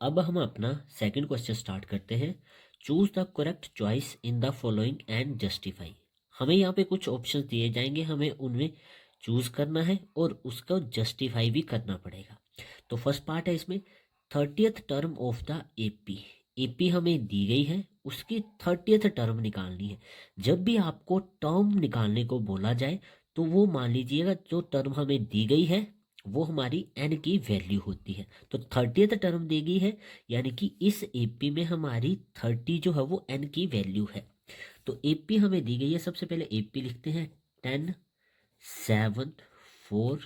अब हम अपना सेकंड क्वेश्चन स्टार्ट करते हैं। Choose the correct choice in the following and justify. हमें यहाँ पे कुछ ऑप्शंस दिए जाएंगे, हमें उनमें चूज करना है और उसको जस्टिफाई भी करना पड़ेगा। तो फर्स्ट पार्ट है इसमें 30th term of the AP. AP हमें दी गई है, उसकी 30th टर्म निकालनी है। जब भी आपको टर्म निकालने को बोला जाए तो वो मान लीजिएगा जो टर्म हमें दी गई है वो हमारी एन की वैल्यू होती है। तो 30th टर्म दी गई है, यानी कि इस एपी में हमारी 30 जो है वो एन की वैल्यू है। तो एपी हमें दी गई है, सबसे पहले एपी लिखते हैं 10, 7, 4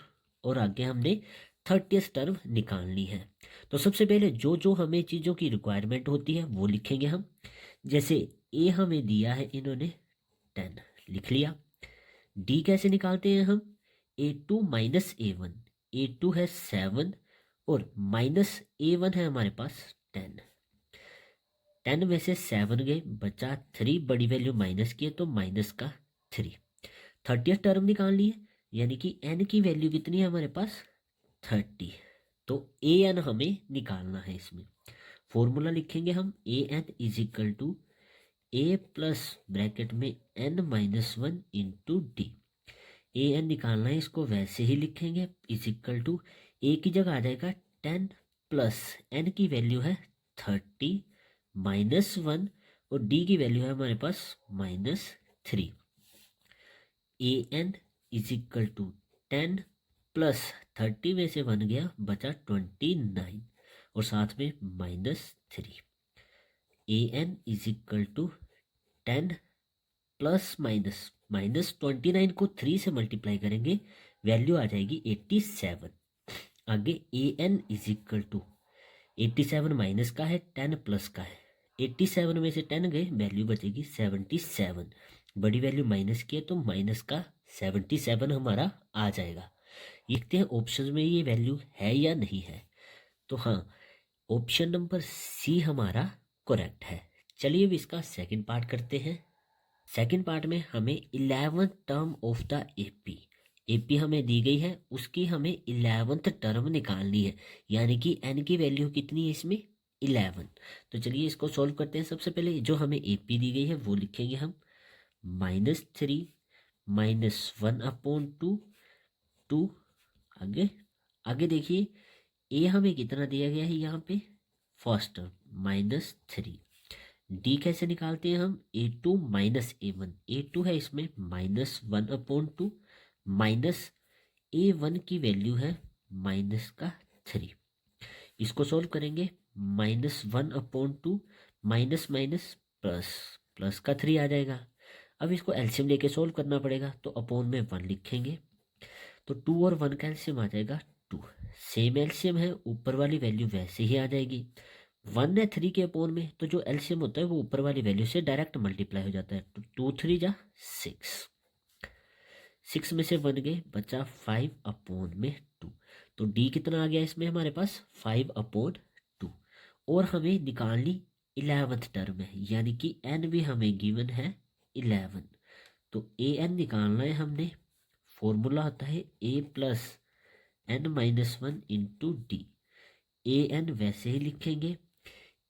और आगे हमने 30th टर्म निकालनी है। तो सबसे पहले जो जो हमें चीज़ों की रिक्वायरमेंट होती है वो लिखेंगे हम। जैसे ए हमें दिया है इन्होंने 10, लिख लिया। डी कैसे निकालते हैं हम, A2 माइनस A1। A2 है 7 और माइनस A1 है हमारे पास 10। 10 में से 7 गए, बचा 3, बड़ी वैल्यू माइनस की है तो माइनस का 3। 30th टर्म निकालनी है, यानी कि n की वैल्यू कितनी है हमारे पास 30। तो an हमें निकालना है। इसमें फॉर्मूला लिखेंगे हम, an is equal to A plus bracket में n minus 1 into D. A N निकालना है, इसको वैसे ही लिखेंगे, इज इक्वल टू ए की जगह आ जाएगा 10 प्लस एन की वैल्यू है 30 माइनस 1 और डी की वैल्यू है हमारे पास -3। A N is equal to 10 plus 30 में से 1 गया, बचा 29 और साथ में -3। A N is equal to 10 plus -29 को 3 से मल्टीप्लाई करेंगे, वैल्यू आ जाएगी 87। आगे A N is equal to 87 minus का है, 10 प्लस का है। 87 में से 10 गए, वैल्यू बचेगी 77। बड़ी वैल्यू माइनस की है तो माइनस का 77 हमारा आ जाएगा। देखते हैं ऑप्शन में ये वैल्यू है या नहीं है। तो हाँ, ऑप्शन नंबर सी हमारा करेक्ट है। चलिए अब इसका सेकंड पार्ट करते हैं। सेकंड पार्ट में हमें 11th term of the AP. AP हमें दी गई है, उसकी हमें 11th टर्म निकालनी है, यानी कि एन की वैल्यू कितनी है इसमें 11। तो चलिए इसको सॉल्व करते हैं। सबसे पहले जो हमें एपी दी गई है वो लिखेंगे हम, -3 -1/2 2। आगे आगे देखिए, ए हमें कितना दिया गया है यहाँ पे, फर्स्ट टर्म -3। डी कैसे निकालते हैं हम, A2 माइनस A1। A2 है इसमें -1/2 माइनस A1 की वैल्यू है माइनस का 3। इसको सॉल्व करेंगे, -1/2 माइनस माइनस प्लस, प्लस का 3 आ जाएगा। अब इसको एलसीएम लेके सॉल्व करना पड़ेगा, तो अपॉन में 1 लिखेंगे, तो 2 और 1 का एलसीएम आ जाएगा 2। सेम एलसीएम है, ऊपर वाली वैल्यू वैसे ही आ जाएगी। 1 है 3 के अपॉन में, तो जो एलसीएम होता है वो ऊपर वाली वैल्यू से डायरेक्ट मल्टीप्लाई हो जाता है। तो 2 3 जा 6। 6 में से 1 गए, बचा 5/2। तो डी कितना आ गया इसमें हमारे पास 5/2। और हमें निकालनी 11th टर्म है, यानी कि एन भी हमें गिवन है 11। तो ए एन निकालना है हमने। फॉर्मूला होता है A plus N minus 1 into D. A N वैसे ही लिखेंगे,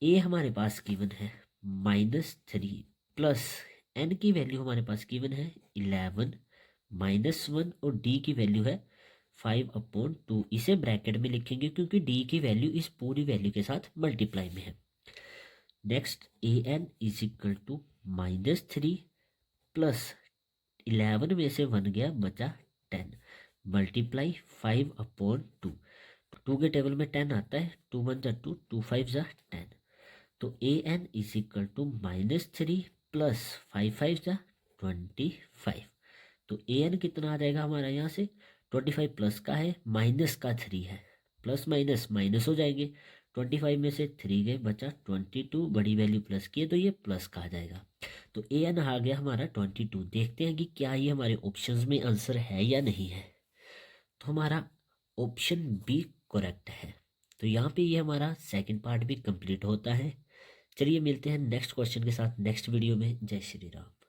ए हमारे पास गिवन है -3 प्लस एन की वैल्यू हमारे पास गिवन है 11 -1 और डी की वैल्यू है 5/2। इसे ब्रैकेट में लिखेंगे क्योंकि डी की वैल्यू इस पूरी वैल्यू के साथ मल्टीप्लाई में है। Next A N is equal to -3 plus 11 में से 1 गया, बचा 10 मल्टीप्लाई 5/2। 2 के टेबल में 10 आता है, 2 1 जा 2, 2 5 जा 10। तो A N is equal to -3 plus 5 5 जा 25। तो ए एन कितना आ जाएगा हमारा यहाँ से, 25 प्लस का है, माइनस का 3 है, प्लस माइनस माइनस हो जाएंगे। 25 में से 3 गए, बचा 22, बड़ी वैल्यू प्लस की है तो ये प्लस का आ जाएगा। तो ए एन आ गया हमारा 22। देखते हैं कि क्या ये हमारे ऑप्शंस में आंसर है या नहीं है। तो हमारा ऑप्शन बी करेक्ट है। तो यहाँ पे ये हमारा सेकंड पार्ट भी कंप्लीट होता है। चलिए मिलते हैं नेक्स्ट क्वेश्चन के साथ नेक्स्ट वीडियो में। जय श्री राम।